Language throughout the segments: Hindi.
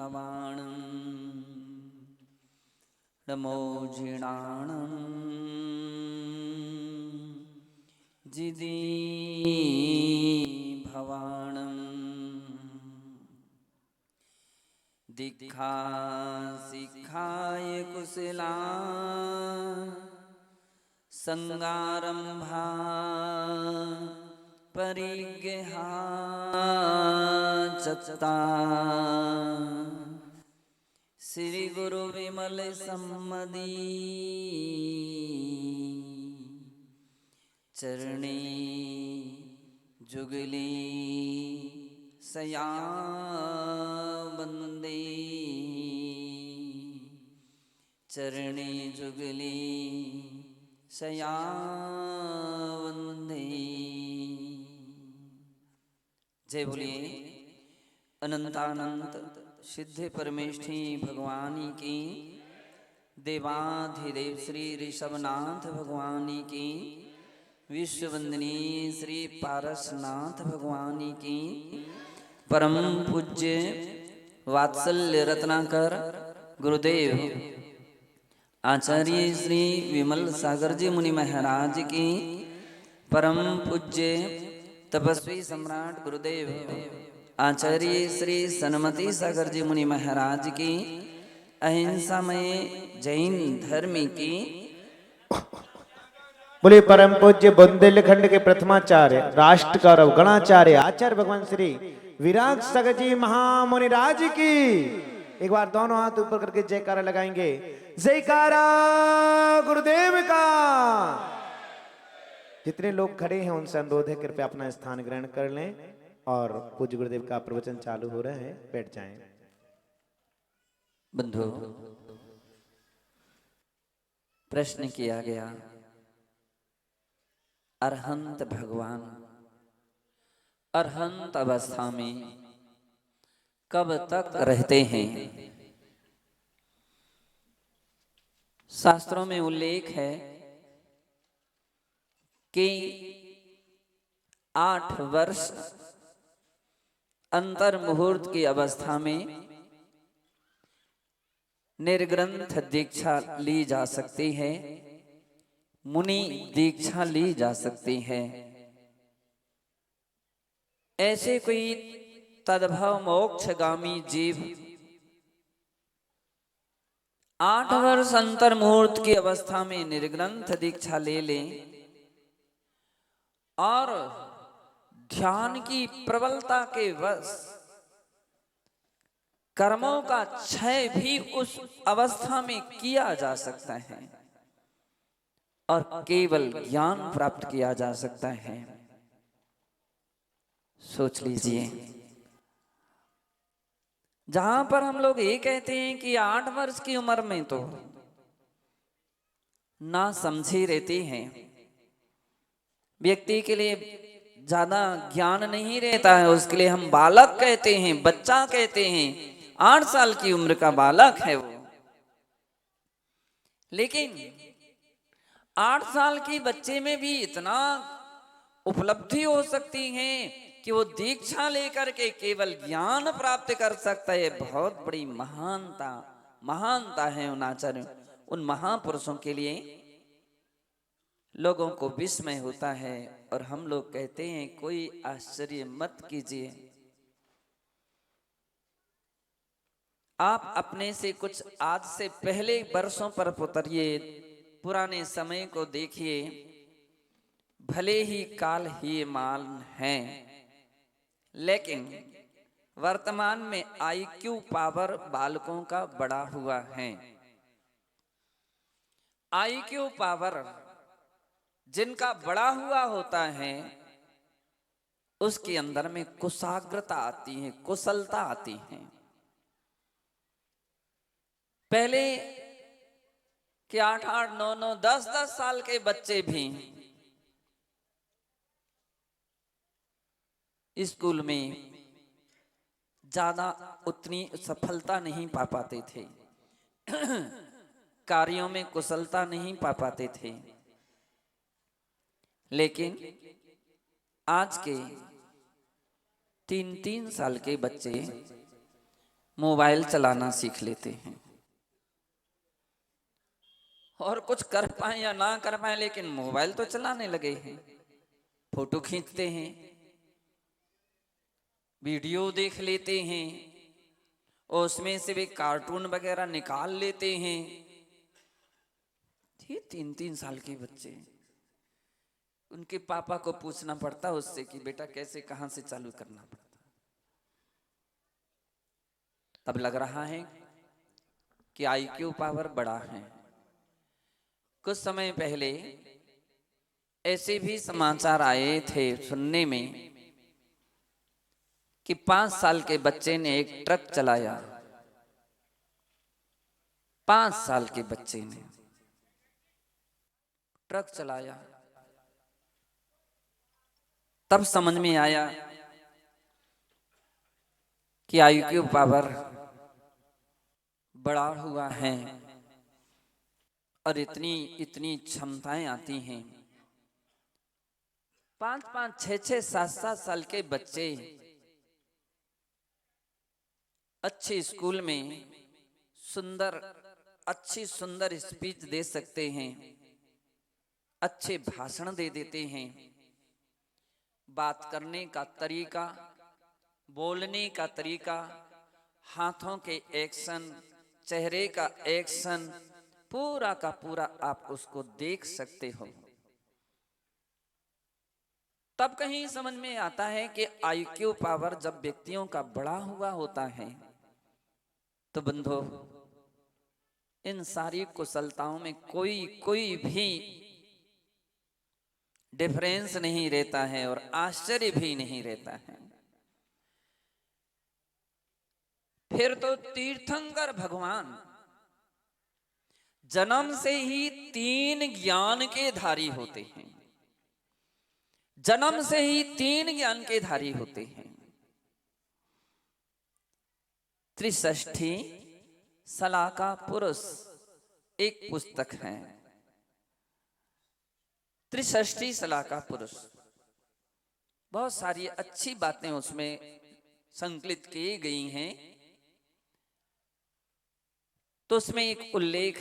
भवाणं नमो जिणाणं जिदी भवाणं दीक्षा शिखाय कुशला संगारंभा परिगेहा चत्ता श्री गुरु विमल सम्मदी चरणी जुगली सया वंदे चरणी जुगली सया वंदे। जय बोलिए अनंतानंत सिद्धि परमेष्ठी भगवानी की, देवाधिदेव श्री ऋषभनाथ भगवानी की, विश्ववंदनी श्री पारसनाथ भगवानी की, परम पूज्य वात्सल्य रत्नाकर गुरुदेव आचार्य श्री विमल सागर जी मुनि महाराज की, परम पूज्य तपस्वी सम्राट गुरुदेव आचार्य श्री सन्मति सागर जी मुनि महाराज की, अहिंसामय जैन धर्म की, बोले परम पूज्य बुंदेलखंड के प्रथमाचार्य राष्ट्र गौरव गणाचार्य आचार्य भगवान श्री विराग सागर जी महामुनि राज की। एक बार दोनों हाथ ऊपर करके जयकारा लगाएंगे। जयकारा गुरुदेव का। जितने लोग खड़े हैं उनसे अनुरोध है कृपया अपना स्थान ग्रहण कर लें और पूज्य गुरुदेव का प्रवचन चालू हो रहा है, बैठ जाएं। बंधु, प्रश्न किया गया अरहंत भगवान अरहंत अवस्था में कब तक रहते हैं? शास्त्रों में उल्लेख है कि 8 वर्ष अंतर मुहूर्त की अवस्था में निर्ग्रंथ दीक्षा ली जा सकती है, मुनि दीक्षा ली जा सकती है। ऐसे कोई तद्भव मोक्षगामी जीव 8 वर्ष अंतर मुहूर्त की अवस्था में निर्ग्रंथ दीक्षा ले लें और ध्यान की प्रबलता के वश कर्मों का क्षय भी उस अवस्था में किया जा सकता है और केवल ज्ञान प्राप्त किया जा सकता है। सोच लीजिए, जहां पर हम लोग ये कहते हैं कि 8 वर्ष की उम्र में तो ना समझी रहती है, व्यक्ति के लिए ज्यादा ज्ञान नहीं रहता है, उसके लिए हम बालक कहते हैं, बच्चा कहते हैं, 8 साल की उम्र का बालक है वो। लेकिन 8 साल की बच्चे में भी इतना उपलब्धि हो सकती है कि वो दीक्षा लेकर के केवल ज्ञान प्राप्त कर सकता है। बहुत बड़ी महानता है उन आचार्यों, उन महापुरुषों के लिए लोगों को विस्मय होता है और हम लोग कहते हैं कोई आश्चर्य मत कीजिए। आप अपने से कुछ आज से पहले वर्षों पर उतरिए, पुराने समय को देखिए। भले ही काल ही मान है, लेकिन वर्तमान में IQ पावर बालकों का बढ़ा हुआ है। IQ पावर जिनका बढ़ा हुआ होता है उसके अंदर में कुशाग्रता आती है, कुशलता आती है। पहले के 8-8, 9-9, 10-10 साल के बच्चे भी स्कूल में ज्यादा उतनी सफलता नहीं पा पाते थे, कार्यों में कुशलता नहीं पा पाते थे। लेकिन आज के 3-3 साल के बच्चे मोबाइल चलाना सीख लेते हैं, और कुछ कर पाए या ना कर पाए लेकिन मोबाइल तो चलाने लगे हैं। फोटो खींचते हैं, वीडियो देख लेते हैं, और उसमें से भी कार्टून वगैरह निकाल लेते हैं। ये 3-3 साल के बच्चे, उनके पापा को पूछना पड़ता उससे कि बेटा कैसे कहां से चालू करना पड़ता। तब लग रहा है कि आईक्यू पावर बड़ा है। कुछ समय पहले ऐसे भी समाचार आए थे सुनने में कि 5 साल के बच्चे ने एक ट्रक चलाया। 5 साल के बच्चे ने ट्रक चलाया। तब समझ में आया कि आईक्यू पावर बड़ा हुआ है और इतनी इतनी क्षमताएं आती हैं। 5-5, 6-6, 7-7 साल के बच्चे अच्छे स्कूल में अच्छी सुंदर स्पीच दे सकते हैं, अच्छे भाषण दे देते हैं। बात करने का तरीका, बोलने का तरीका, हाथों के एक्शन, चेहरे का एक्शन, पूरा का पूरा आप उसको देख सकते हो। तब कहीं समझ में आता है कि आईक्यू पावर जब व्यक्तियों का बड़ा हुआ होता है तो बंधो इन सारी कुशलताओं में कोई भी डिफरेंस नहीं रहता है और आश्चर्य भी नहीं रहता है। फिर तो तीर्थंकर भगवान जन्म से ही 3 ज्ञान के धारी होते हैं। जन्म से ही 3 ज्ञान के धारी होते हैं। त्रिषष्ठी सलाका पुरुष एक पुस्तक है। त्रिषष्ठी सलाका पुरुष, बहुत सारी अच्छी बातें उसमें संकलित की गई हैं। तो उसमें एक उल्लेख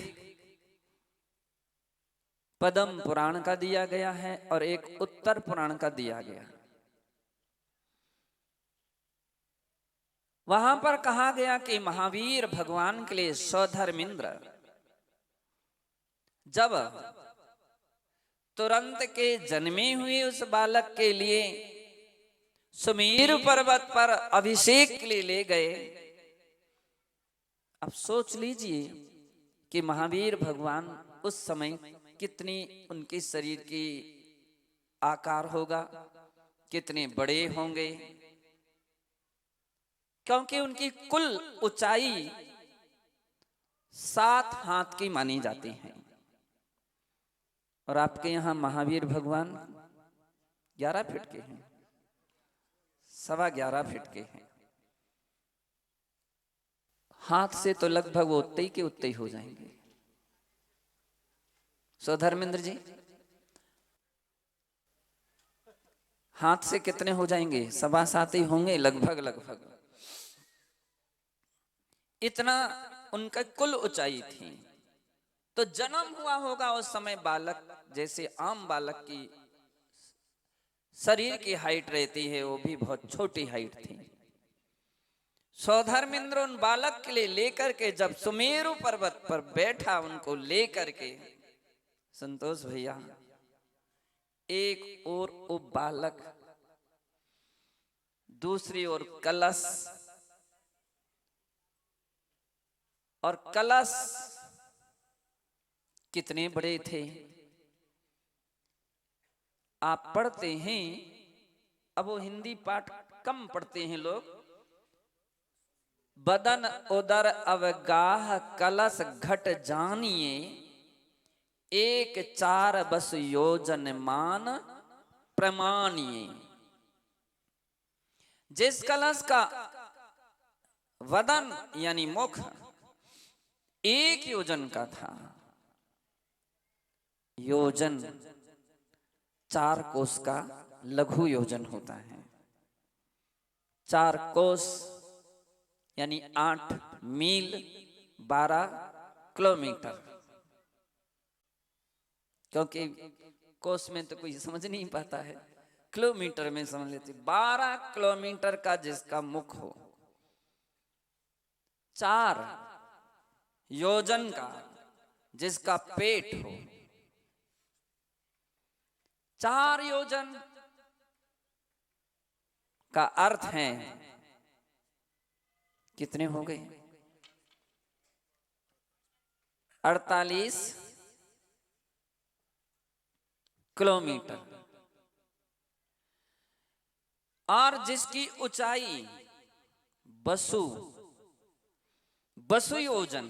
पद्म पुराण का दिया गया है और एक उत्तर पुराण का दिया गया। वहां पर कहा गया कि महावीर भगवान के लिए सौधर्मिंद्र जब तुरंत के जन्मे हुए उस बालक के लिए सुमेरु पर्वत पर अभिषेक के लिए ले गए। अब सोच लीजिए कि महावीर भगवान उस समय कितनी उनके शरीर की आकार होगा, कितने बड़े होंगे, क्योंकि उनकी कुल ऊंचाई 7 हाथ की मानी जाती है। और आपके यहां महावीर भगवान 11 फीट के हैं, 11.25 फीट के हैं। हाथ से तो लगभग उतने ही हो जाएंगे। सो धर्मेंद्र जी, हाथ से कितने हो जाएंगे? 7.25 ही होंगे लगभग। इतना उनका कुल ऊंचाई थी। तो जन्म हुआ होगा उस समय बालक, जैसे आम बालक की शरीर की हाइट रहती है, वो भी बहुत छोटी हाइट थी। सौधर्मेंद्र उन बालक के लिए लेकर के जब सुमेरु पर्वत पर बैठा, उनको लेकर के, संतोष भैया, एक और वो बालक, दूसरी ओर कलश, और कलश कितने बड़े थे आप पढ़ते हैं। अब वो हिंदी पाठ कम पढ़ते हैं लोग। बदन उदर अवगाह कलश घट जानिए, 1-4 बस योजन मान प्रमाणिए। जिस कलश का वदन यानी मुख 1 योजन का था, योजन 4 कोस का लघु योजन होता है। 4 कोस यानी 8 मील 12 किलोमीटर। क्योंकि कोस में तो कोई समझ नहीं पाता है, किलोमीटर में समझ लेते। 12 किलोमीटर का जिसका मुख हो, 4 योजन का जिसका पेट हो, 4 योजन का अर्थ है कितने हो गए? 48 किलोमीटर। और जिसकी ऊंचाई बसु योजन,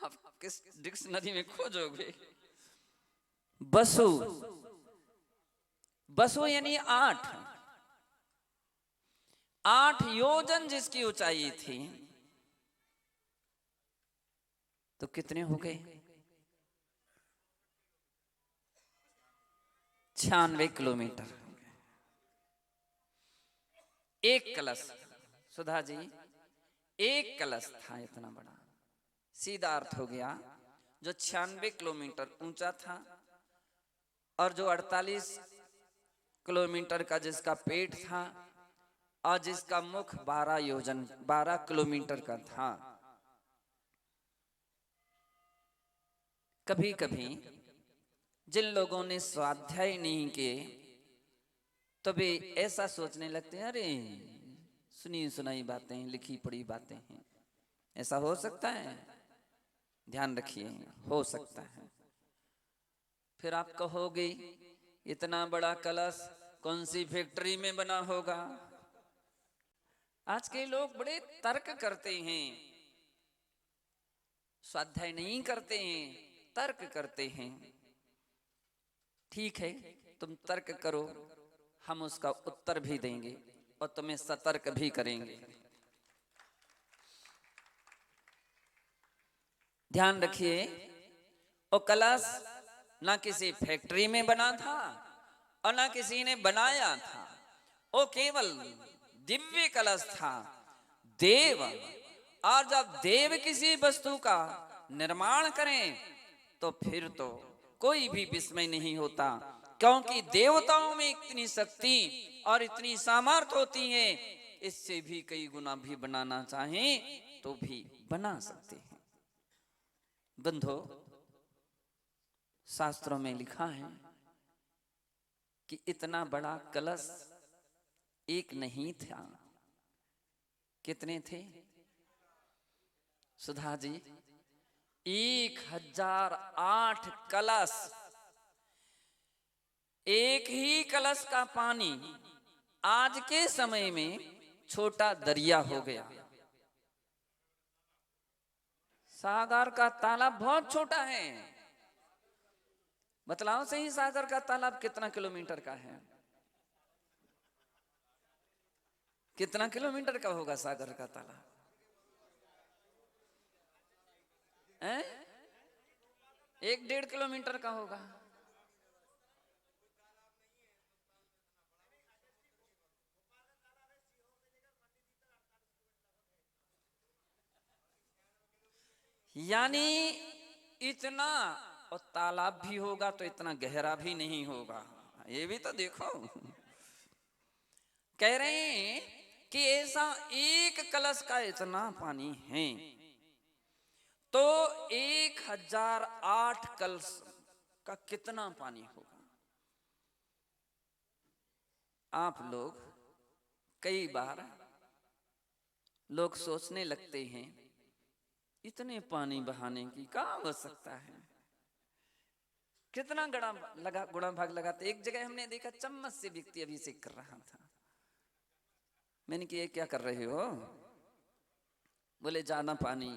आप किस डिक्शनरी में खोजोगे? बसु यानी 8 योजन जिसकी ऊंचाई थी, तो कितने हो गए? 96 किलोमीटर। एक कलश, सुधा जी, एक कलश था इतना बड़ा। सीधा अर्थ हो गया, जो 96 किलोमीटर ऊंचा था और जो 48 किलोमीटर का जिसका पेट था और जिसका मुख 12 किलोमीटर का था। कभी कभी जिन लोगों ने स्वाध्याय नहीं किए तो वे ऐसा सोचने लगते हैं, अरे सुनी सुनाई बातें, लिखी पढ़ी बातें हैं। ऐसा हो सकता है? ध्यान रखिए, हो सकता है। फिर आप कहोगे इतना बड़ा कलश कौन सी फैक्ट्री में बना होगा? आज के लोग बड़े तर्क करते हैं, स्वाध्याय नहीं करते हैं, तर्क करते हैं। ठीक है, तुम तर्क करो, हम उसका उत्तर भी देंगे और तुम्हें सतर्क भी करेंगे। ध्यान रखिए, वो कलश ना किसी फैक्ट्री में बना था और ना किसी ने बनाया था। वो केवल दिव्य कलश था, देव। और जब देव किसी वस्तु का निर्माण करें तो फिर तो कोई भी विस्मय नहीं होता, क्योंकि देवताओं में इतनी शक्ति और इतनी सामर्थ्य होती है, इससे भी कई गुना भी बनाना चाहें तो भी बना सकते हैं। बंधो, शास्त्रों में लिखा है कि इतना बड़ा कलश एक नहीं था। कितने थे सुधा जी? 1008 कलश। एक ही कलश का पानी आज के समय में छोटा दरिया हो गया। सागर का तालाब बहुत छोटा है। बतलाओ सही, सागर का तालाब कितना किलोमीटर का है? कितना किलोमीटर का होगा सागर का तालाब? 1-1.5 किलोमीटर का होगा। यानी इतना, और तालाब भी होगा तो इतना गहरा भी नहीं होगा। ये भी तो देखो। कह रहे हैं कि ऐसा एक कलश का इतना पानी है, तो 1008 कलश का कितना पानी होगा? आप लोग कई बार लोग सोचने लगते हैं, इतने पानी बहाने की क्या आवश्यकता है? कितना गुणा भाग लगाते। एक जगह हमने देखा, चम्मच से व्यक्ति अभिषेक कर रहा था। मैंने कि ये क्या कर रहे हो? बोले ज्यादा पानी।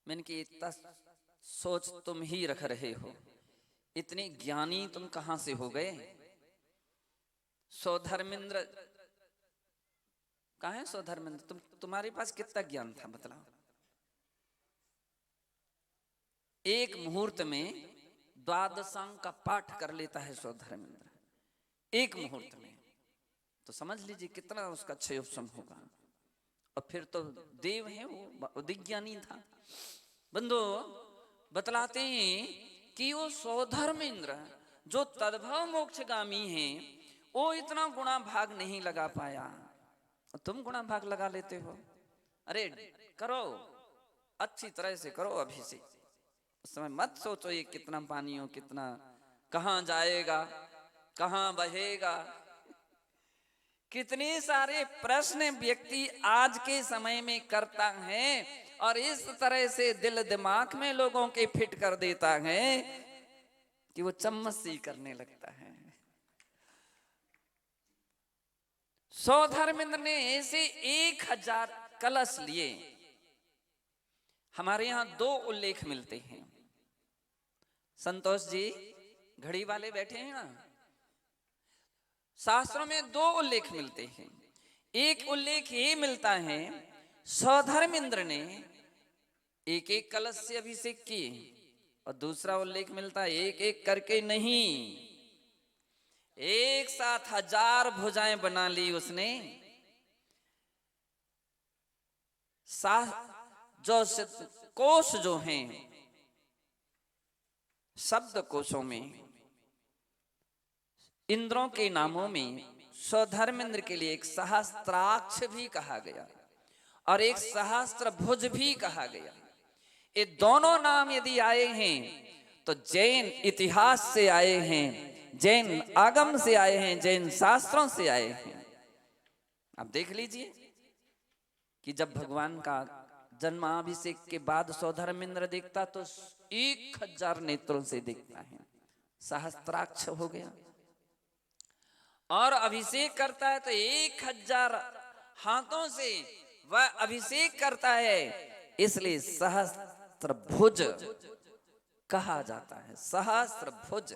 मैंने कि इतना सोच तुम ही रख रहे हो, इतने ज्ञानी तुम कहां से हो गए? सौधर्मेंद्र कहाँ है? सौधर्मेंद्र, तुम्हारे पास कितना ज्ञान था बतलाओ? एक मुहूर्त में द्वादशांग का पाठ कर लेता है सौधर्मेंद्र, एक मुहूर्त में। तो समझ लीजिए कितना उसका क्षयोपशम होगा। और फिर तो देव है, वो उद्विज्ञानी था। बंधु बतलाते हैं कि वो सौधर्मेंद्र जो तद्भव मोक्षगामी हैं, वो इतना गुणा भाग नहीं लगा पाया। तुम गुणा भाग लगा लेते हो। अरे करो, अच्छी तरह से करो अभी से। उस समय मत सोचो ये कितना पानी हो, कितना कहां जाएगा, कहां बहेगा। कितने सारे प्रश्न व्यक्ति आज के समय में करता है और इस तरह से दिल दिमाग में लोगों के फिट कर देता है कि वो चम्मच सी करने लगता है। सौधर्मेंद्र ने ऐसे 1000 कलश लिए। हमारे यहां 2 उल्लेख मिलते हैं। संतोष जी घड़ी वाले बैठे हैं ना, शास्त्रों में 2 उल्लेख मिलते हैं। एक उल्लेख ये मिलता है सौधर्मेंद्र ने 1-1 कलश से अभिषेक किए, और दूसरा उल्लेख मिलता है 1-1 करके नहीं, एक साथ 1000 भुजाएं बना ली उसने। जो कोश जो हैं, शब्द कोशों में इंद्रों के नामों में सौधर्मेंद्र के लिए एक सहस्त्राक्ष भी कहा गया और एक सहस्त्र भुज भी कहा गया। ये दोनों नाम यदि आए हैं तो जैन इतिहास से आए हैं, जैन आगम से आए हैं, जैन शास्त्रों से आए हैं। आप देख लीजिए कि जब भगवान का जन्माभिषेक के बाद सौधर्मेंद्र देखता तो 1000 नेत्रों से देखता है, सहस्त्राक्ष हो गया। और अभिषेक करता है तो 1000 हाथों से वह अभिषेक करता है, इसलिए सहस्त्रभुज कहा जाता है। सहस्त्रभुज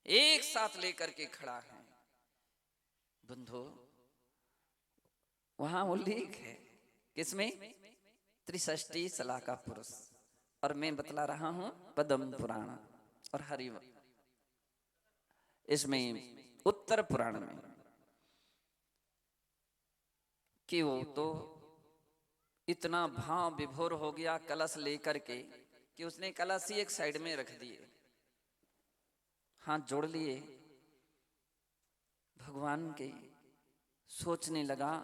एक साथ लेकर के खड़ा है। बंधु वहां उल्लेख है किसमें? त्रिषष्टि सलाह का पुरुष, और मैं बतला रहा हूं पद्म पुराण और हरि इसमें उत्तर पुराण में, कि वो तो इतना भाव विभोर हो गया कलश लेकर के कि उसने कलश ही एक साइड में रख दिए, हाथ जोड़ लिए, भगवान के सोचने लगा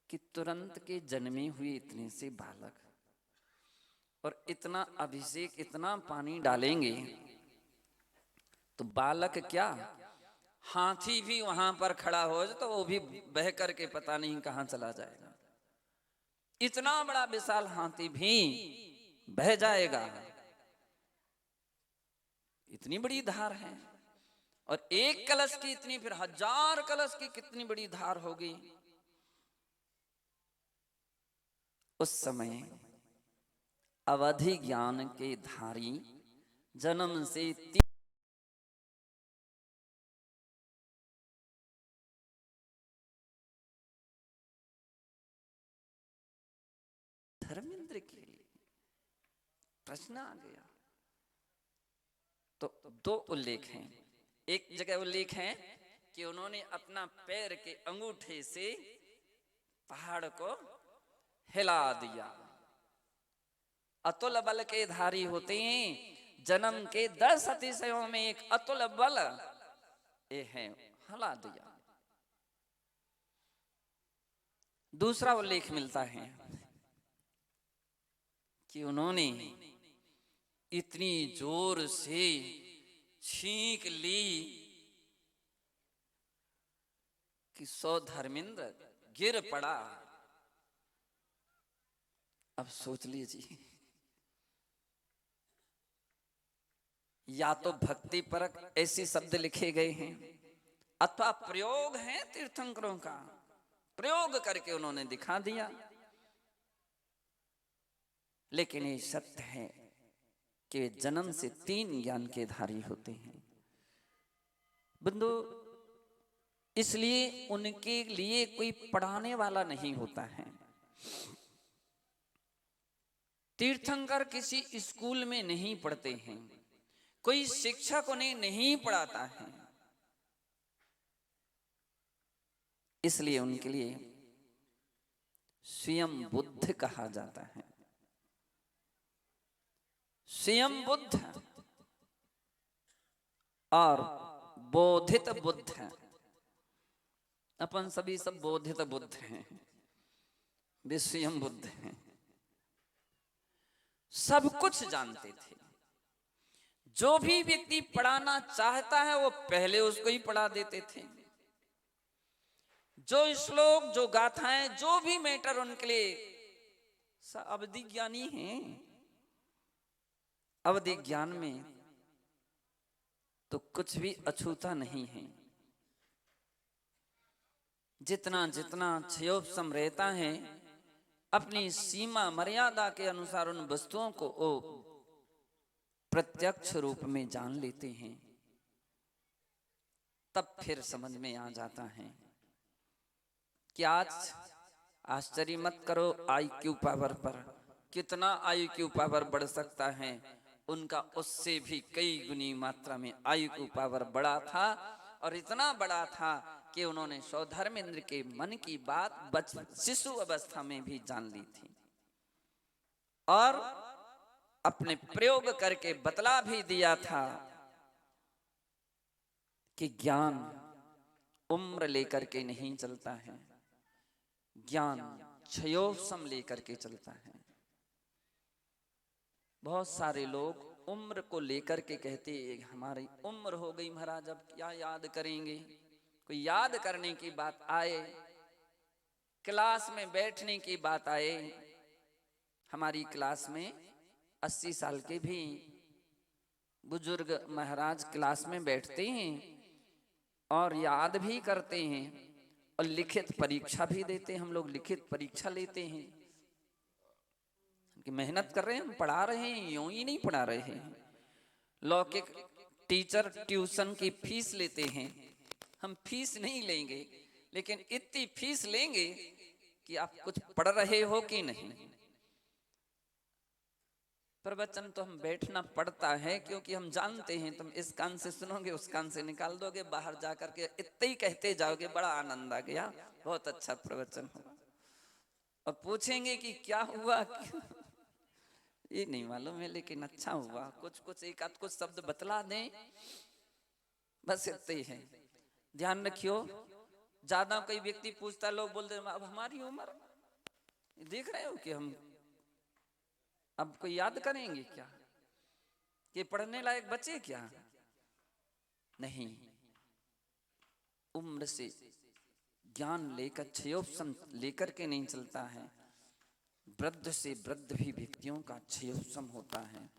कि तुरंत के जन्मे हुए इतने से बालक और इतना अभिषेक, इतना पानी डालेंगे तो बालक क्या, हाथी भी वहां पर खड़ा हो तो वो भी बह करके पता नहीं कहां चला जाएगा। इतना बड़ा विशाल हाथी भी बह जाएगा, इतनी बड़ी धार है। और एक कलश की इतनी, फिर 1000 कलश की कितनी बड़ी धार होगी। उस समय अवधि ज्ञान के धारी जन्म से धर्मेंद्र के लिए प्रश्न आ गया। तो 2 उल्लेख हैं। एक जगह उल्लेख है कि उन्होंने अपना पैर के अंगूठे से पहाड़ को हिला दिया। अतुल बल के धारी होते हैं, जन्म के 10 अतिशयों में एक अतुल बल ये है, हिला दिया। दूसरा उल्लेख मिलता है कि उन्होंने इतनी जोर से छींक ली कि सौधर्मेंद्र गिर पड़ा। अब सोच लीजिए, या तो भक्ति परक ऐसे शब्द लिखे गए हैं अथवा प्रयोग है तीर्थंकरों का, प्रयोग करके उन्होंने दिखा दिया। लेकिन ये सत्य है कि वे जन्म से 3 ज्ञान के धारी होते हैं। बंधु इसलिए उनके लिए कोई पढ़ाने वाला नहीं होता है। तीर्थंकर किसी स्कूल में नहीं पढ़ते हैं, कोई शिक्षक उन्हें नहीं पढ़ाता है। इसलिए उनके लिए स्वयं बुद्ध कहा जाता है। स्वयं बुद्ध और बोधित बुद्ध हैं। अपन सभी सब बोधित बुद्ध हैं, वे स्वयं बुद्ध हैं। सब कुछ जानते थे। जो भी व्यक्ति पढ़ाना चाहता है वो पहले उसको ही पढ़ा देते थे। जो श्लोक, जो गाथाएं, जो भी मैटर उनके लिए अवधि ज्ञानी हैं। अवधि ज्ञान में तो कुछ भी अछूता नहीं है। जितना जितना क्षयोपम रहता है, अपनी सीमा मर्यादा के अनुसार उन वस्तुओं को वो प्रत्यक्ष रूप में जान लेते हैं। तब फिर समझ में आ जाता है कि आज आश्चर्य मत करो IQ पावर पर, कितना IQ पावर बढ़ सकता है। उनका उससे भी कई गुनी मात्रा में IQ पावर बढ़ा था, और इतना बड़ा था कि उन्होंने सौधर्मेंद्र के मन की बात शिशु अवस्था में भी जान ली थी, और अपने प्रयोग करके बतला भी दिया था कि ज्ञान उम्र लेकर के नहीं चलता है, ज्ञान क्षयोपम लेकर के चलता है। बहुत सारे लोग उम्र को लेकर के कहते हैं हमारी उम्र हो गई महाराज, अब क्या याद करेंगे। कोई याद करने की बात आए, क्लास में बैठने की बात आए, हमारी क्लास में 80 साल के भी बुजुर्ग महाराज क्लास में बैठते हैं और याद भी करते हैं, और लिखित परीक्षा भी देते हैं। हम लोग लिखित परीक्षा लेते हैं कि मेहनत कर रहे हैं, हम पढ़ा रहे हैं, यूं ही नहीं पढ़ा रहे हैं। लौकिक टीचर ट्यूशन की फीस लेते हैं, हम फीस नहीं लेंगे, लेकिन इतनी फीस लेंगे कि आप कुछ पढ़ रहे हो कि नहीं। प्रवचन तो हम बैठना पड़ता है, क्योंकि हम जानते हैं तुम इस कान से सुनोगे, उस कान से निकाल दोगे, बाहर जाकर के इतने ही कहते जाओगे बड़ा आनंद आ गया, बहुत अच्छा प्रवचन हुआ। और पूछेंगे कि क्या हुआ, ये नहीं मालूम है, लेकिन अच्छा हुआ, कुछ एक आध कुछ शब्द बतला दें, बस इतने ही है। ध्यान रखियो, ज्यादा कोई व्यक्ति पूछता, लोग बोलते अब हमारी उम्र देख रहे हो कि हम अब कोई याद करेंगे क्या, कि पढ़ने लायक बचे क्या। नहीं, उम्र से ज्ञान लेकर क्षयोपम लेकर के नहीं चलता है। वृद्ध से वृद्ध भी व्यक्तियों का क्षयोपम होता है,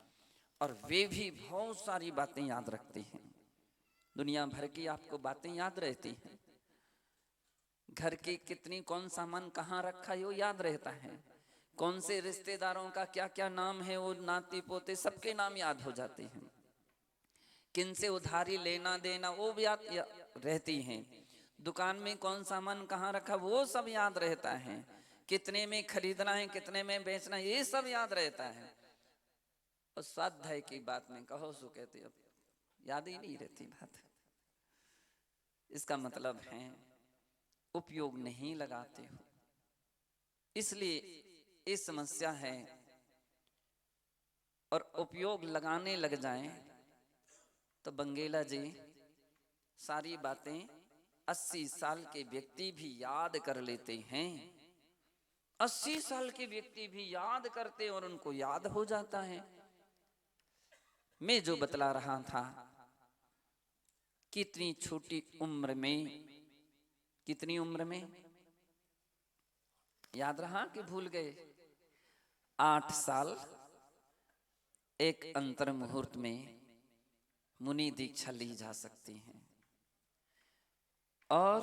और वे भी बहुत सारी बातें याद रखते हैं। दुनिया भर की आपको बातें याद रहती हैं। घर के कितनी कौन सामान कहाँ रखा है वो याद रहता है। कौन से रिश्तेदारों का क्या क्या नाम है, वो नाती पोते सबके नाम याद हो जाते हैं। किन से उधारी लेना देना वो भी याद रहती हैं। दुकान में कौन सामान कहाँ रखा वो सब याद रहता है। कितने में खरीदना है, कितने में बेचना, ये सब याद रहता है। और स्वाध्याय की बात में कहो सो कहते, अब याद ही नहीं रहती बात। इसका मतलब है उपयोग नहीं लगाते हो, इसलिए ये समस्या है। और उपयोग लगाने लग जाएं तो बंगेला जी सारी बातें 80 साल के व्यक्ति भी याद कर लेते हैं। 80 साल के व्यक्ति भी याद करते और उनको याद हो जाता है। मैं जो बतला रहा था, कितनी छोटी उम्र में, कितनी उम्र में याद रहा कि भूल गए, 8 साल एक अंतर मुहूर्त में मुनि दीक्षा ली जा सकती है। और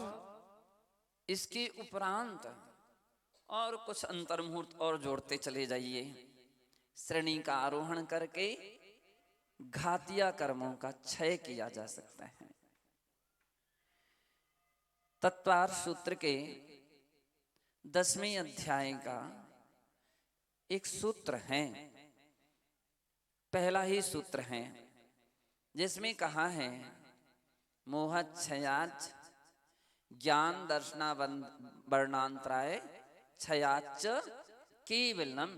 इसके उपरांत और कुछ अंतर मुहूर्त और जोड़ते चले जाइए। श्रेणी का आरोहण करके घातिया कर्मों का क्षय किया जा सकता है। तत्वार सूत्र के 10वें अध्याय का एक सूत्र है, पहला ही सूत्र है, जिसमें कहा है मोहक्षयाज ज्ञान दर्शना वर्णांतराय क्षयाच केवलम।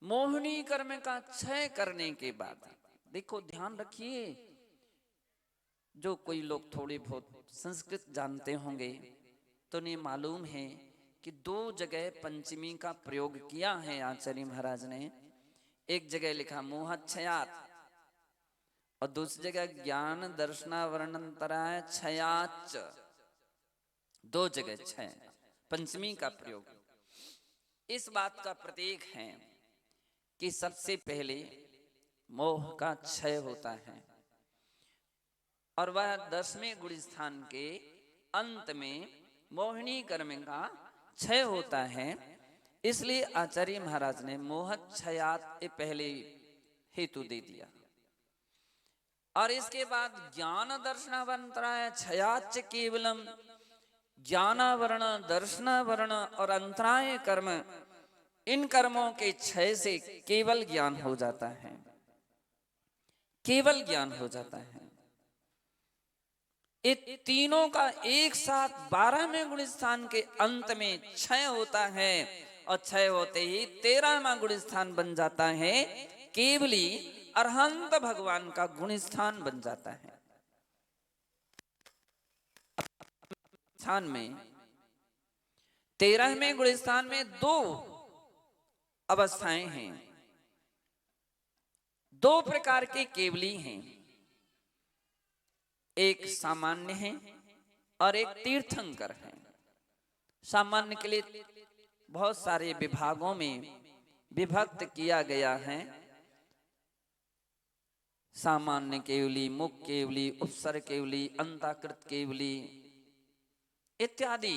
मोहिनी कर्म का क्षय करने के बाद, देखो ध्यान रखिए, जो कोई लोग थोड़े बहुत संस्कृत जानते होंगे तो उन्हें मालूम है कि दो जगह पंचमी का प्रयोग किया है आचार्य महाराज ने। एक जगह लिखा मोहक्षयात और दूसरी जगह ज्ञान दर्शना वर्णंतराय क्षयाच, दो जगह क्षय पंचमी का प्रयोग। इस बात का प्रतीक है कि सबसे पहले मोह का क्षय होता है और वह 10वें गुण स्थान के अंत में मोहिनी कर्म का क्षय होता है। इसलिए आचार्य महाराज ने मोह क्षयात पहले हेतु दे दिया और इसके बाद ज्ञान दर्शनावंतराय क्षयाच केवलम। ज्ञानावरण, दर्शनावरण और अंतराय कर्म, इन कर्मों के क्षय से केवल ज्ञान हो जाता है, केवल ज्ञान हो जाता है। ये तीनों का एक साथ 12वें गुण स्थान के अंत में क्षय होता है और क्षय होते ही 13वां गुण स्थान बन जाता है, केवली अरहंत भगवान का गुण स्थान बन जाता है। स्थान में 13वें गुण स्थान में दो अवस्थाएं हैं, दो प्रकार के केवली हैं, एक सामान्य है और एक तीर्थंकर है। सामान्य के लिए बहुत सारे विभागों में विभक्त किया गया है, सामान्य केवली, मुख केवली, उपसर केवली, अंताकृत केवली इत्यादि।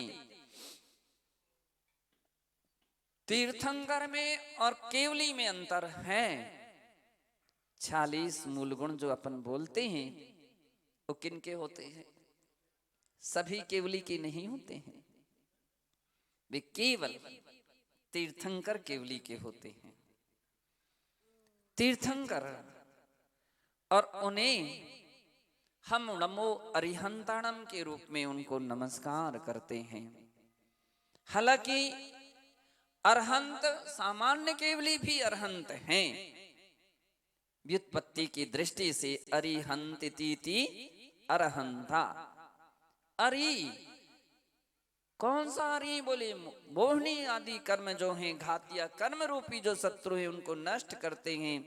तीर्थंकर में और केवली में अंतर है। 46 मूल गुण जो अपन बोलते हैं वो किन के होते हैं? सभी केवली के नहीं होते हैं, वे केवल तीर्थंकर केवली के होते हैं। तीर्थंकर और उन्हें हम नमो अरिहंताणम के रूप में उनको नमस्कार करते हैं। हालांकि अरहंत सामान्य केवली भी अरहंत हैं, व्युत्पत्ति की दृष्टि से अरिहंतिति अरहंता। अरि कौन सा अरि? बोले मोहिनी आदि कर्म जो हैं, घातिया कर्म रूपी जो शत्रु हैं उनको नष्ट करते हैं,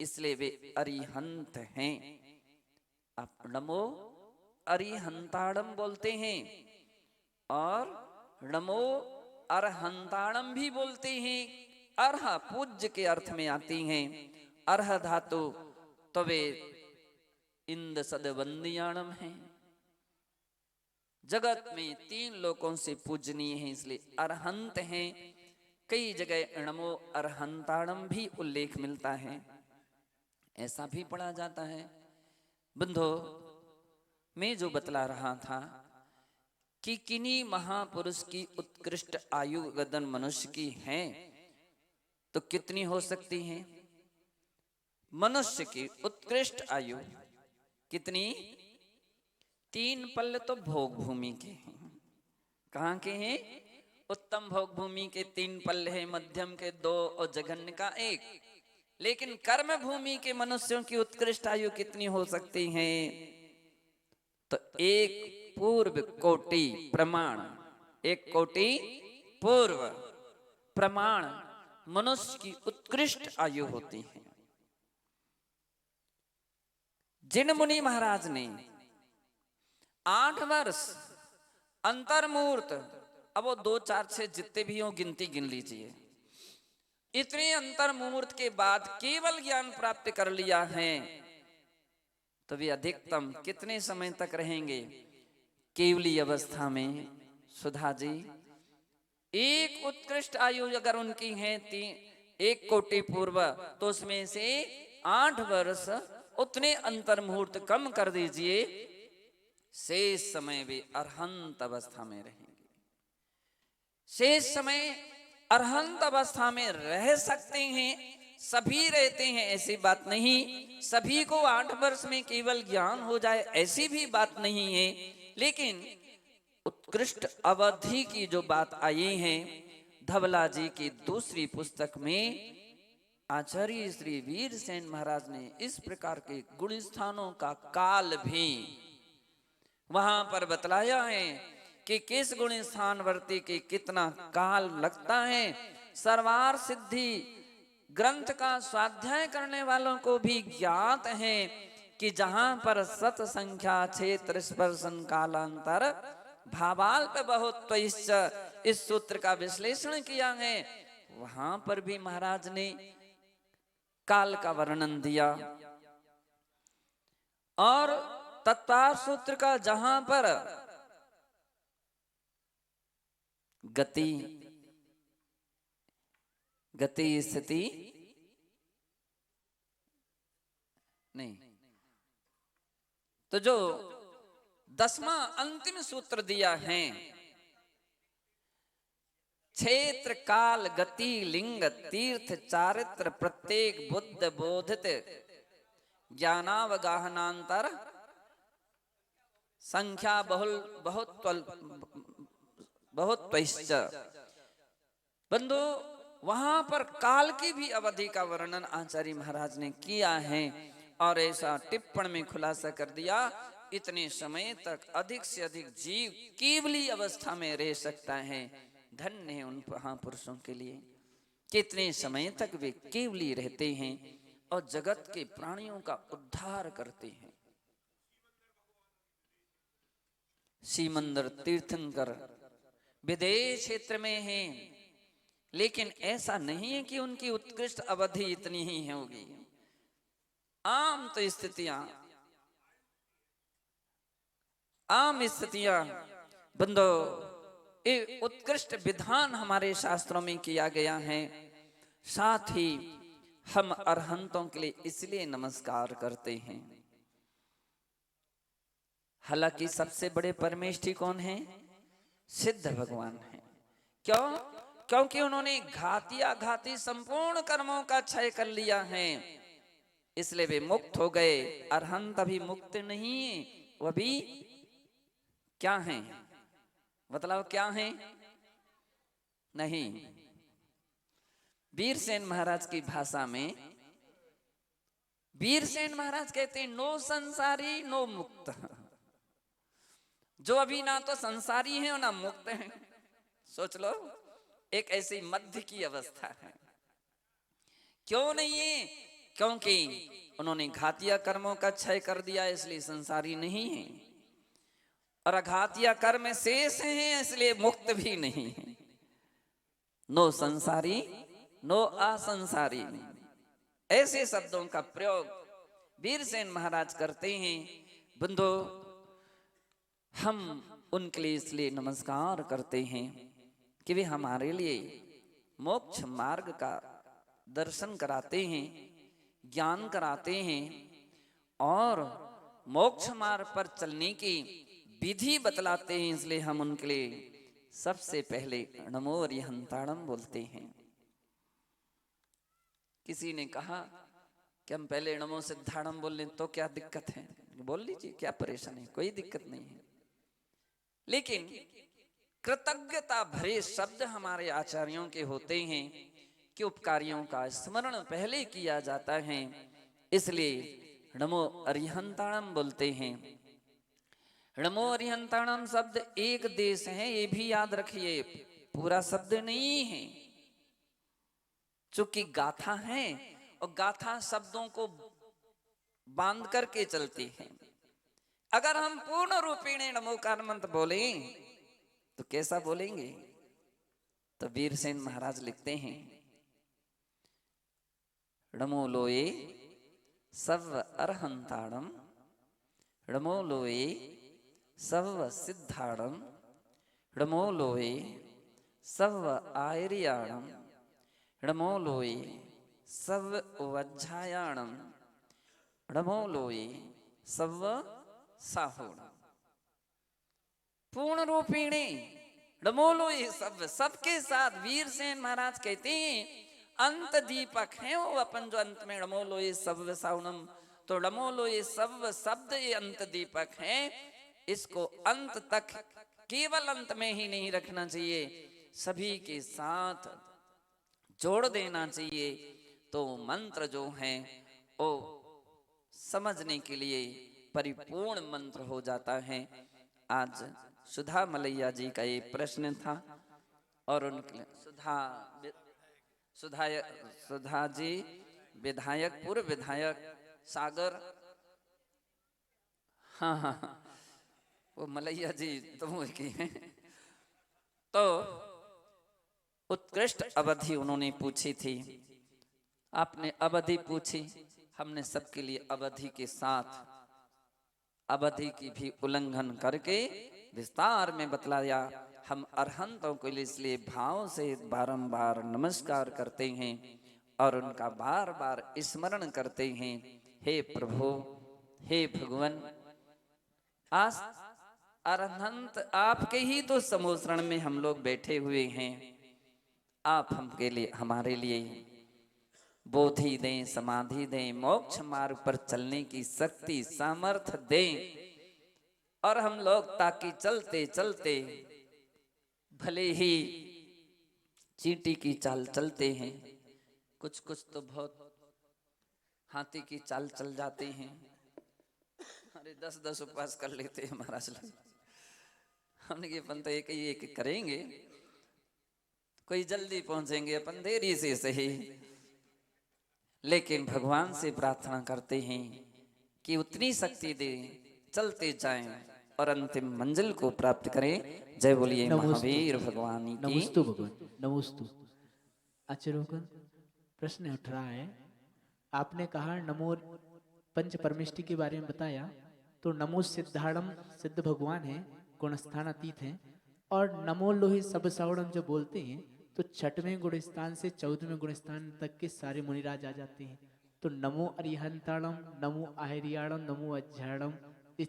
इसलिए वे अरिहंत हैं। आप नमो अरिहंताड़म बोलते हैं और नमो अरहंताड़म भी बोलते हैं। अर्ह पूज्य के अर्थ में आती हैं। अर्ह धातु तो वे इंद सदवंदियाणम है, जगत में 3 लोकों से पूजनीय है, इसलिए अरहंत हैं। कई जगह नमो अरहंताणम भी उल्लेख मिलता है, ऐसा भी पढ़ा जाता है। बंधो, मैं जो बतला रहा था कि किन्हीं महापुरुष की उत्कृष्ट आयु गदन मनुष्य की है तो कितनी हो सकती है? मनुष्य की उत्कृष्ट आयु कितनी? 3 पल्ल तो भोग भूमि के हैं। कहाँ के हैं? उत्तम भोग भूमि के 3 पल्ल है, मध्यम के 2 और जघन्य का 1। लेकिन कर्म भूमि के मनुष्यों की उत्कृष्ट आयु कितनी हो सकती है? तो 1 पूर्व कोटि प्रमाण, 1 कोटि पूर्व प्रमाण मनुष्य की उत्कृष्ट आयु होती है। जिन मुनि महाराज ने 8 वर्ष अंतर्मूर्त, अब वो 2, 4, 6 जितने भी हो गिनती गिन लीजिए, इतने अंतर्मूर्त के बाद केवल ज्ञान प्राप्त कर लिया है तो वे अधिकतम कितने समय तक रहेंगे केवली अवस्था में? सुधा जी, 1 उत्कृष्ट आयु अगर उनकी है 1 कोटि पूर्व, तो उसमें से 8 वर्ष उतने अंतर्मुहूर्त कम कर दीजिए, शेष समय वे अरहंत अवस्था में रहेंगे। शेष समय अरहंत अवस्था में रह सकते हैं, सभी रहते हैं, ऐसी बात नहीं। सभी को 8 वर्ष में केवल ज्ञान हो जाए ऐसी भी बात नहीं है। लेकिन उत्कृष्ट अवधि की जो बात आई है, धवला जी की दूसरी पुस्तक में आचार्य श्री वीरसेन महाराज ने इस प्रकार के गुण स्थानों का काल भी वहां पर बतलाया है कि किस गुण स्थान वर्ती के कितना काल लगता है। सर्वार सिद्धि ग्रंथ का स्वाध्याय करने वालों को भी ज्ञात है कि जहां पर सत संख्या क्षेत्र स्पर्शन कालांतर भावाल्प बहुत इस सूत्र का विश्लेषण किया है, वहां पर भी महाराज ने काल का वर्णन दिया। और तत्पार सूत्र का जहां पर गति स्थिति नहीं, तो जो 10वां अंतिम सूत्र दिया है, क्षेत्र काल गति लिंग तीर्थ चारित्र प्रत्येक बुद्ध बोधित ज्ञानावगाहनांतर संख्या बहुत बंधु, वहां पर काल की भी अवधि का वर्णन आचार्य महाराज ने किया है और ऐसा टिप्पण में खुलासा कर दिया, इतने समय तक अधिक से अधिक जीव केवली अवस्था में रह सकता है। धन्य है उन महापुरुषों के लिए, कितने समय तक वे केवली रहते हैं और जगत के प्राणियों का उद्धार करते हैं। सीमंदर तीर्थंकर विदेश क्षेत्र में हैं, लेकिन ऐसा नहीं है कि उनकी उत्कृष्ट अवधि इतनी ही होगी। आम स्थितियां बंदो, ये उत्कृष्ट विधान हमारे शास्त्रों में किया गया है। साथ ही हम अरहंतों के लिए इसलिए नमस्कार करते हैं। हालांकि सबसे बड़े परमेष्ठी कौन है? सिद्ध भगवान है। क्यों? क्योंकि उन्होंने घाती संपूर्ण कर्मों का क्षय कर लिया है, इसलिए वे मुक्त हो गए। अरहंत अभी मुक्त नहीं है, वह भी क्या है? बतलाओ क्या है? नहीं, वीरसेन महाराज की भाषा में वीरसेन महाराज कहते हैं नो संसारी नो मुक्त, जो अभी ना तो संसारी है और ना मुक्त है। सोच लो, एक ऐसी मध्य की अवस्था है। क्यों नहीं है? क्योंकि उन्होंने घातिया कर्मों का क्षय कर दिया, इसलिए संसारी नहीं है, और अघातिया कर्म शेष हैं, इसलिए मुक्त भी नहीं है। नो संसारी नो असंसारी, ऐसे शब्दों का प्रयोग वीरसेन महाराज करते हैं। बंधु, हम उनके लिए इसलिए नमस्कार करते हैं कि वे हमारे लिए मोक्ष मार्ग का दर्शन कराते हैं, ज्ञान कराते हैं और मोक्ष मार्ग पर चलने की विधि बतलाते हैं। इसलिए हम उनके लिए सबसे पहले नमो अरिहंताणम बोलते हैं। किसी ने कहा कि हम पहले नमो सिद्धाणम बोल लें तो क्या दिक्कत है? बोल लीजिए, क्या परेशानी है, कोई दिक्कत नहीं है। लेकिन कृतज्ञता भरे शब्द हमारे आचार्यों के होते हैं कि उपकारियों का स्मरण पहले किया जाता है, इसलिए नमो अरिहंताणम बोलते हैं। नमो अरिहंताणम शब्द एक देश है, ये भी याद रखिए, पूरा शब्द नहीं है, चूंकि गाथा है और गाथा शब्दों को बांध करके चलती है। अगर हम पूर्ण रूपेण नमोकार मंत्र बोले तो कैसा बोलेंगे? तो वीरसेन महाराज लिखते हैं, नमो लोये सर्व अरहंताणम, नमो लोये सर्व सिद्धाणम, नमो लोये सर्व आयर्याणम, नमो लोये सर्व वज्जायाणम, नमो लोये सर्व साहोणम। पूर्ण रूपिणी नमो लोये सबके साथ वीरसेन महाराज कहते हैं अंत दीपक है वो अपन, जो अंत में नमो लोये सर्व साहुणम, तो नमो लोये सर्व शब्द ये अंत दीपक है। इसको अंत तक, केवल अंत में ही नहीं रखना चाहिए, सभी के साथ जोड़ देना चाहिए। तो मंत्र जो है वो समझने के लिए परिपूर्ण मंत्र हो जाता है। आज सुधा मलैया जी का ये प्रश्न था और उनके सुधा सुधा जी विधायक, पूर्व विधायक सागर, हाँ हाँ हाँ, वो मलैया जी तो की हैं। तो उत्कृष्ट अवधि उन्होंने पूछी थी, आपने अवधि पूछी, हमने सबके लिए अवधि के साथ अवधि की भी उल्लंघन करके विस्तार में बतलाया। हम अरहंतों को इसलिए भाव से बारंबार नमस्कार करते हैं और उनका बार बार स्मरण करते हैं। हे प्रभु, हे भगवान, आज अरहंत आपके ही तो समोसरण में हम लोग बैठे हुए हैं। आप हमके लिए, हमारे लिए बोधि दें, समाधि दें, मोक्ष मार्ग पर चलने की शक्ति सामर्थ्य दें। और हम लोग ताकि चलते चलते भले ही चींटी की चाल चलते हैं, कुछ कुछ तो बहुत हाथी की चाल चल जाते हैं। अरे 10-10 उपवास कर लेते हैं महाराज लोग। हमने ये अपन तो एक करेंगे, कोई जल्दी पहुंचेंगे, अपन देरी से सही, लेकिन भगवान से प्रार्थना करते हैं कि उतनी शक्ति दे, चलते जाएं और अंतिम मंजिल को प्राप्त करें। जय बोलिए महावीर भगवान की। नमोस्तु भगवान, नमोस्तु। आचार्य प्रश्न उठ रहा है, आपने कहा नमो पंच परमेष्टि के बारे में बताया, तो नमो सिद्धाड़म सिद्ध भगवान है, गुणस्थान अतीत है, और नमो लोहे सब सावड़म जो बोलते हैं तो 6वें गुणस्थान से 14वें गुणस्थान तक के सारे मुनिराज आ जाते हैं। तो नमो अरिहंताणम, नमो आहिरियाणम, नमो अज्झाणम, ये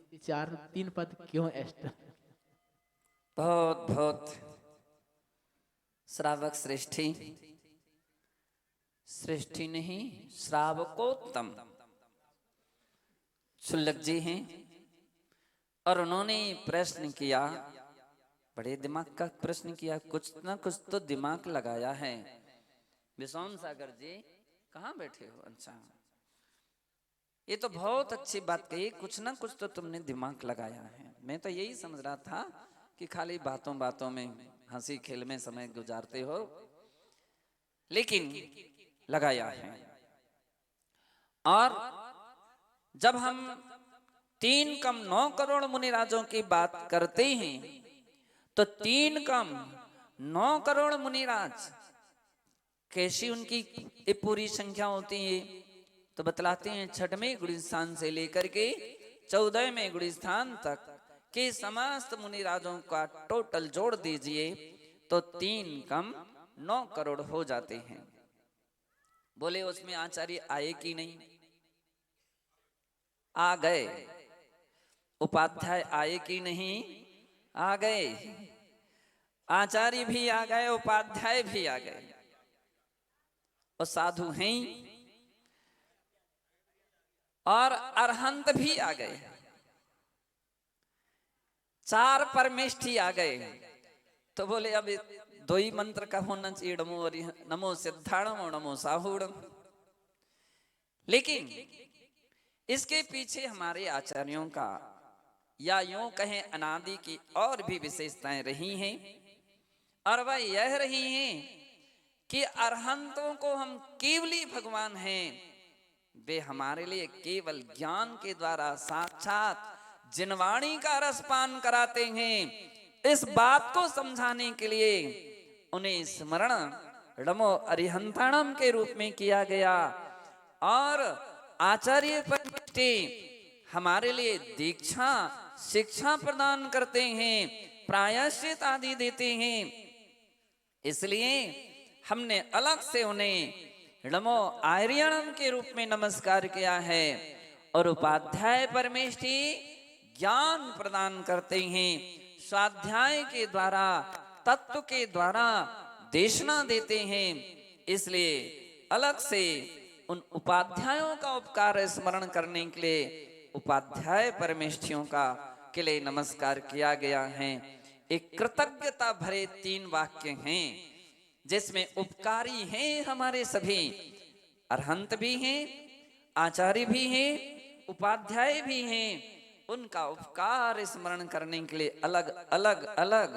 3 पद क्यों एक्स्ट्रा? बहुत बहुत श्रावक श्रेष्ठी, श्रेष्ठी नहीं श्रावकोत्तम शुल्लक जी हैं और उन्होंने प्रश्न किया, बड़े दिमाग का प्रश्न किया, कुछ ना कुछ तो दिमाग लगाया है। विश्वाम सागर जी कहाँ बैठे हो? अच्छा, ये तो बहुत अच्छी बात कही, कुछ ना कुछ तो तुमने दिमाग लगाया है। मैं तो यही समझ रहा था कि खाली बातों बातों में हंसी खेल में समय गुजारते हो, लेकिन लगाया है। और जब हम 3 कम 9 करोड़ मुनिराजों की बात करते हैं तो 3 कम 9 करोड़ मुनिराज कैसी उनकी ये पूरी संख्या होती है? तो बतलाते हैं 6वें गुणस्थान से लेकर के 14वें गुणस्थान तक के समस्त मुनिराजों का टोटल जोड़ दीजिए तो 3 कम 9 करोड़ हो जाते हैं। बोले उसमें आचार्य आए कि नहीं? आ गए। उपाध्याय आए कि नहीं? आ गए। आचार्य भी आ गए, उपाध्याय भी आ गए, और साधु हैं और अरहंत भी आ गए, 4 परमेष्ठी आ गए। तो बोले अब 2 ही मंत्र का होना चाहिए, नमो सिद्धाणम और नमो साहूणम। लेकिन इसके पीछे हमारे आचार्यों का, या यूं कहें अनादि की और भी विशेषताएं रही हैं, और वह यह रही हैं कि अरहंतों को हम केवली भगवान हैं, वे हमारे लिए केवल ज्ञान के द्वारा साक्षात जिनवाणी का रसपान कराते हैं। इस बात को समझाने के लिए उन्हें स्मरण नमो अरिहंताणम के रूप में किया गया। और आचार्य परमेष्ठी हमारे लिए दीक्षा शिक्षा प्रदान करते हैं, प्रायश्चित आदि देते हैं। इसलिए हमने अलग से उन्हें नमो आर्यणम के रूप में नमस्कार किया है। और उपाध्याय परमेष्ठी ज्ञान प्रदान करते हैं, स्वाध्याय के द्वारा, तत्व के द्वारा देशना देते हैं। इसलिए अलग से उन उपाध्यायों का उपकार स्मरण करने के लिए उपाध्याय परमेष्ठियों का के लिए नमस्कार किया गया है। एक कृतज्ञता भरे 3 वाक्य हैं जिसमें उपकारी हैं हमारे सभी, अरहंत भी हैं, आचार्य भी हैं, उपाध्याय भी हैं। उनका उपकार स्मरण करने के लिए अलग अलग अलग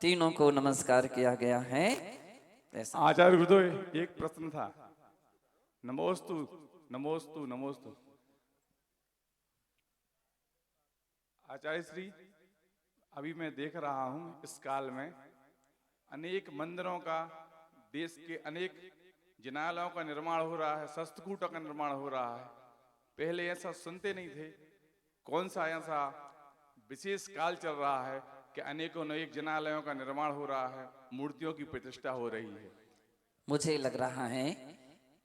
तीनों को नमस्कार किया गया है। ऐसा आचार्य गुरुदेव, एक प्रश्न था। नमोस्तु नमोस्तु नमोस्तु। आचार्य श्री, अभी मैं देख रहा हूं इस काल में अनेक मंदिरों का, देश के अनेक जिनालयों का निर्माण हो रहा है, शस्त्रकूटों का निर्माण हो रहा है। पहले ऐसा सुनते नहीं थे। कौन सा ऐसा विशेष काल चल रहा है कि अनेकों अनेक जिनालयों का निर्माण हो रहा है, मूर्तियों की प्रतिष्ठा हो रही है? मुझे लग रहा है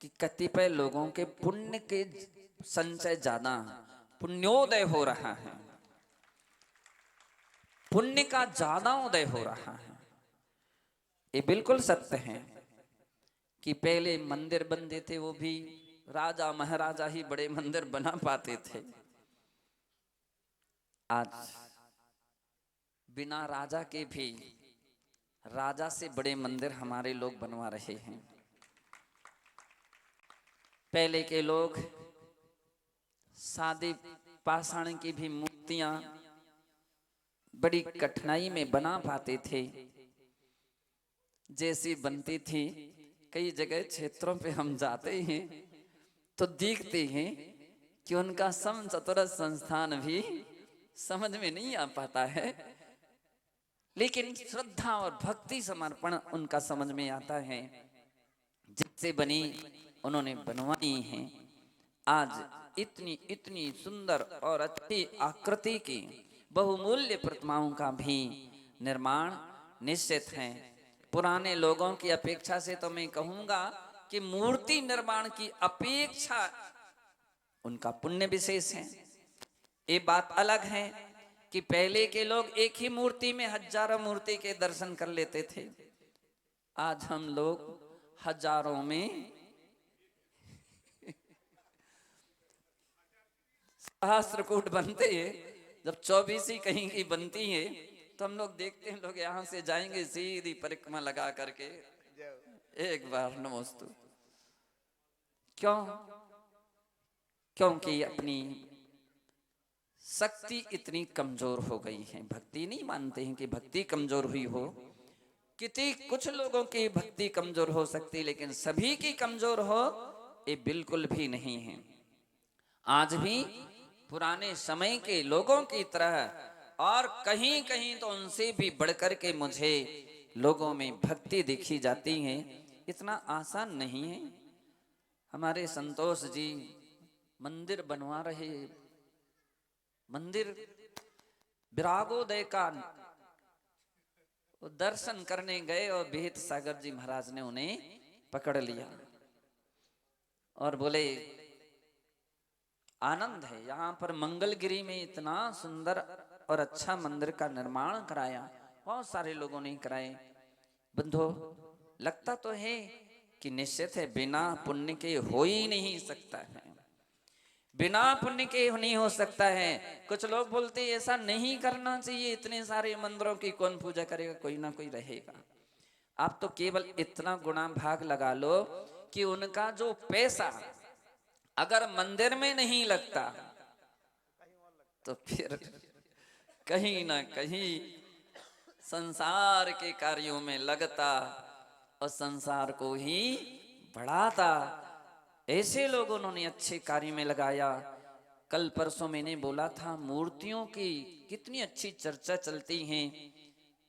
कि कतिपय लोगों के पुण्य के संचय ज्यादा, पुण्योदय हो रहा है, पुण्य का ज्यादा उदय हो रहा है। ये बिल्कुल सत्य है कि पहले मंदिर बनते थे, वो भी राजा महाराजा ही बड़े मंदिर बना पाते थे। आज बिना राजा के भी राजा से बड़े मंदिर हमारे लोग बनवा रहे हैं। पहले के लोग सादे पाषाण की भी मूर्तियां बड़ी कठिनाई में बना पाते थे। जैसी बनती थी, कई जगह क्षेत्रों पे हम जाते हैं तो देखते हैं कि उनका सम चतुरस्र संस्थान भी समझ में नहीं आ पाता है, लेकिन श्रद्धा और भक्ति समर्पण उनका समझ में आता है। जिससे बनी उन्होंने बनवाई है। आज इतनी इतनी सुंदर और अच्छी आकृति की बहुमूल्य प्रतिमाओं का भी निर्माण निश्चित है। पुराने लोगों की अपेक्षा से तो मैं कहूंगा कि मूर्ति निर्माण की अपेक्षा उनका पुण्य विशेष है। ये बात अलग है कि पहले के लोग एक ही मूर्ति में हजारों मूर्ति के दर्शन कर लेते थे। आज हम लोग हजारों में सहस्त्रकूट बनते हैं। जब 24 ही कहीं की बनती है तो हम लोग देखते हैं, लोग यहां से जाएंगे सीधी परिक्रमा लगा करके एक बार नमोस्तु। क्यों? क्योंकि अपनी शक्ति इतनी कमजोर हो गई है। भक्ति नहीं मानते हैं कि भक्ति कमजोर हुई हो। कितनी कुछ लोगों की भक्ति कमजोर हो सकती, लेकिन सभी की कमजोर हो ये बिल्कुल भी नहीं है। आज भी पुराने समय के लोगों की तरह और कहीं कहीं तो उनसे भी बढ़कर के मुझे लोगों में भक्ति दिखी जाती है। इतना आसान नहीं है। हमारे संतोष जी मंदिर बनवा रहे, मंदिर विरागोदय का दर्शन करने गए और बेहत सागर जी महाराज ने उन्हें पकड़ लिया और बोले, आनंद है, यहाँ पर मंगलगिरी में इतना सुंदर और अच्छा मंदिर का निर्माण कराया, बहुत सारे लोगों ने कराए। बंधो, लगता तो है कि निश्चित है बिना पुण्य के हो ही नहीं सकता है, बिना पुण्य के नहीं हो सकता है। कुछ लोग बोलते ऐसा नहीं करना चाहिए, इतने सारे मंदिरों की कौन पूजा करेगा, कोई ना कोई रहेगा। आप तो केवल इतना गुणा भाग लगा लो कि उनका जो पैसा अगर मंदिर में नहीं लगता तो फिर कहीं ना कहीं संसार के कार्यों में लगता और संसार को ही बढ़ाता। ऐसे लोग उन्होंने अच्छे कार्य में लगाया। कल परसों मैंने बोला था, मूर्तियों की कितनी अच्छी चर्चा चलती है।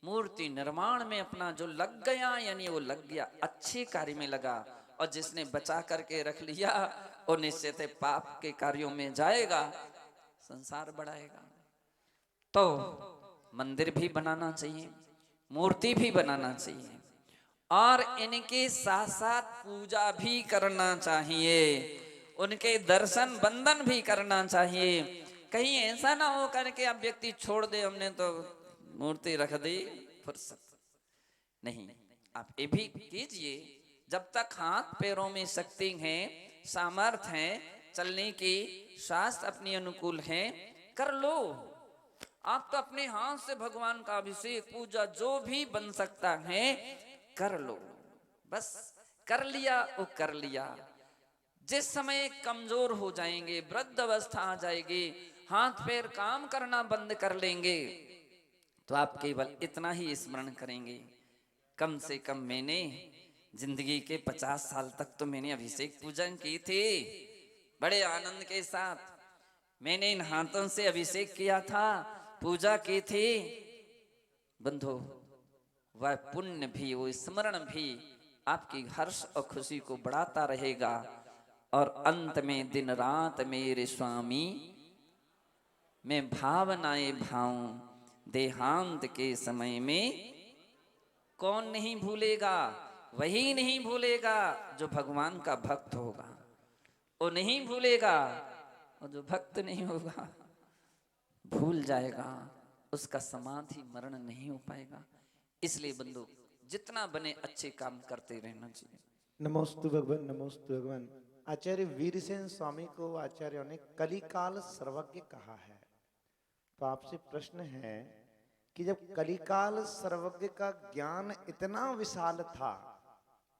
मूर्ति निर्माण में अपना जो लग गया, यानी वो लग गया, अच्छे कार्य में लगा, और जिसने बचा करके रख लिया वो निश्चित है पाप के कार्यों में जाएगा, संसार बढ़ाएगा। तो मंदिर भी बनाना चाहिए, मूर्ति भी बनाना चाहिए, और इनके साथ साथ पूजा भी करना चाहिए, उनके दर्शन बंदन भी करना चाहिए। कहीं ऐसा ना हो करके अब व्यक्ति छोड़ दे, हमने तो मूर्ति रख दी, फुर्सत नहीं। आप ये भी कीजिए, जब तक हाथ पैरों में शक्ति है, सामर्थ्य है, चलने की, स्वास्थ्य अपनी अनुकूल है, कर लो। आप तो अपने हाथ से भगवान का अभिषेक पूजा जो भी बन सकता है कर लो, बस कर लिया वो कर लिया। जिस समय कमजोर हो जाएंगे, वृद्ध अवस्था आ जाएगी, हाथ पैर काम करना बंद कर लेंगे, तो आप केवल इतना ही स्मरण करेंगे, कम से कम मैंने जिंदगी के 50 साल तक तो मैंने अभिषेक पूजन की थी, बड़े आनंद के साथ मैंने इन हाथों से अभिषेक किया था, पूजा की थी। बंधु, वह पुण्य भी, वो स्मरण भी आपकी हर्ष और खुशी को बढ़ाता रहेगा। और अंत में दिन रात मेरे स्वामी मैं भावनाएं भाऊं, देहांत के समय में कौन नहीं भूलेगा? वही नहीं भूलेगा जो भगवान का भक्त होगा, वो नहीं भूलेगा, और जो भक्त नहीं होगा भूल जाएगा, उसका समाधि मरण नहीं हो पाएगा। इसलिए बंधु, जितना बने अच्छे काम करते रहना चाहिए। नमोस्तु भगवान, नमोस्तु भगवान। आचार्य वीरसेन स्वामी को आचार्यों ने कलिकाल सर्वज्ञ कहा है। तो आपसे प्रश्न है कि जब कलिकाल सर्वज्ञ का ज्ञान इतना विशाल था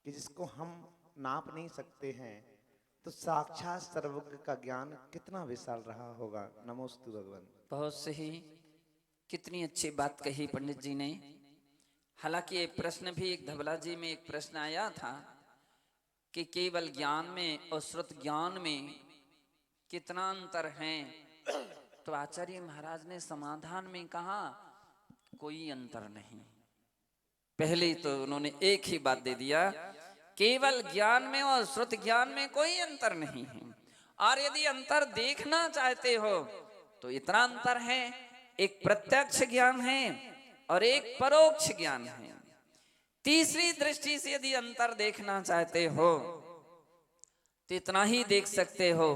कि जिसको हम नाप नहीं सकते हैं, तो साक्षात सर्वज्ञ का ज्ञान कितना विशाल रहा होगा। नमोस्तु भगवान। बहुत सही, कितनी अच्छी बात कही पंडित जी ने। हालांकि ये प्रश्न भी एक धवला जी में एक प्रश्न आया था कि केवल ज्ञान में और श्रुत ज्ञान में कितना अंतर है, तो आचार्य महाराज ने समाधान में कहा कोई अंतर नहीं। पहले तो उन्होंने एक ही बात दे दिया, केवल ज्ञान में और श्रुत ज्ञान में कोई अंतर नहीं है, और यदि अंतर देखना चाहते हो तो इतना अंतर है, एक प्रत्यक्ष ज्ञान है और एक परोक्ष ज्ञान है। तीसरी दृष्टि से यदि अंतर देखना चाहते हो तो इतना ही देख सकते हो,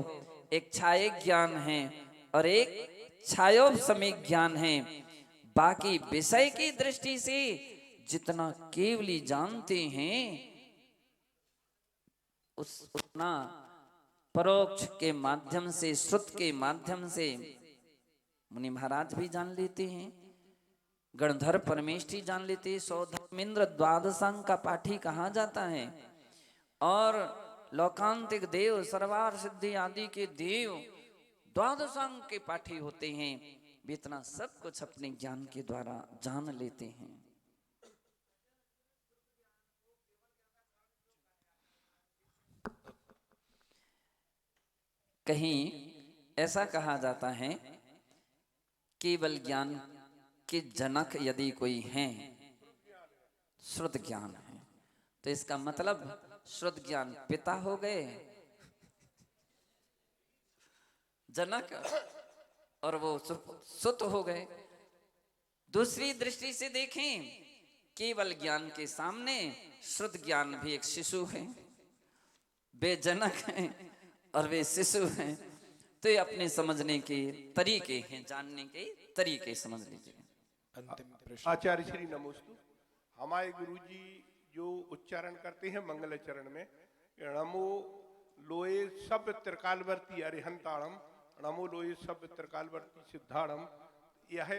एक छायक ज्ञान है और एक छायोपशमिक ज्ञान है। बाकी विषय की दृष्टि से जितना केवली जानते हैं उतना परोक्ष के माध्यम से, श्रुत के माध्यम से मुनि महाराज भी जान लेते हैं, गणधर परमेष्ठी जान लेते हैं, सौधर्मेंद्र द्वादशांग का पाठी कहा जाता है, और लोकांतिक देव, सर्वार सिद्धि आदि के देव द्वादशांग के पाठी होते हैं। वे इतना सब कुछ अपने ज्ञान के द्वारा जान लेते हैं। कहीं ऐसा कहा जाता है, केवल ज्ञान के जनक यदि कोई हैं, श्रुत ज्ञान है, तो इसका मतलब श्रुत ज्ञान पिता हो गए जनक, और वो सुत हो गए। दूसरी दृष्टि से देखें, केवल ज्ञान के सामने श्रुत ज्ञान भी एक शिशु है, वे जनक हैं और वे शिशु हैं। तो ये अपने समझने के तरीके हैं, जानने के तरीके समझ लीजिए। अंतिम प्रश्न। आचार्य श्री नमोस्तु। हमारे गुरुजी जो उच्चारण करते हैं मंगल चरण में, नमो लोए सब त्रिकालवर्ती अरिहंताणम, नमो लोए सब त्रिकालवर्ती सिद्धाणम, यह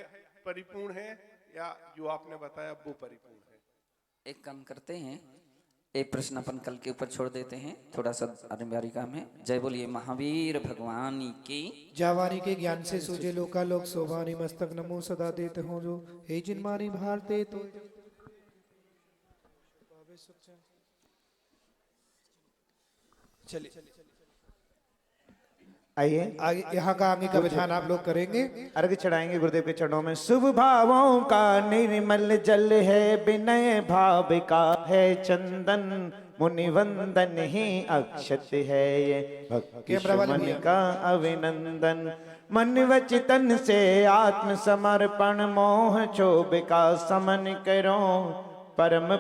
परिपूर्ण है या जो आपने बताया वो परिपूर्ण है? एक काम करते हैं, एक प्रश्न अपन कल के ऊपर छोड़ देते हैं, थोड़ा सा अनिवार्य काम है। जय बोलिए महावीर भगवान की। जावानी के ज्ञान से सूझे लोकालोक, शोभानी मस्तक नमो सदा देते हो जो, हे जिनमानी भारते तो। चलिए आइए, आगे यहाँ का आगे का विधान आप लोग करेंगे। अर्घ चढ़ाएंगे गुरुदेव के चरणों में। शुभ भावों का निर्मल जल है, विनय भाव का है चंदन, मुनि वंदन ही अक्षत है ये, भक्ति मन का अभिनंदन। मन वचन से आत्म समर्पण, मोह क्षोभ का समन करो, परम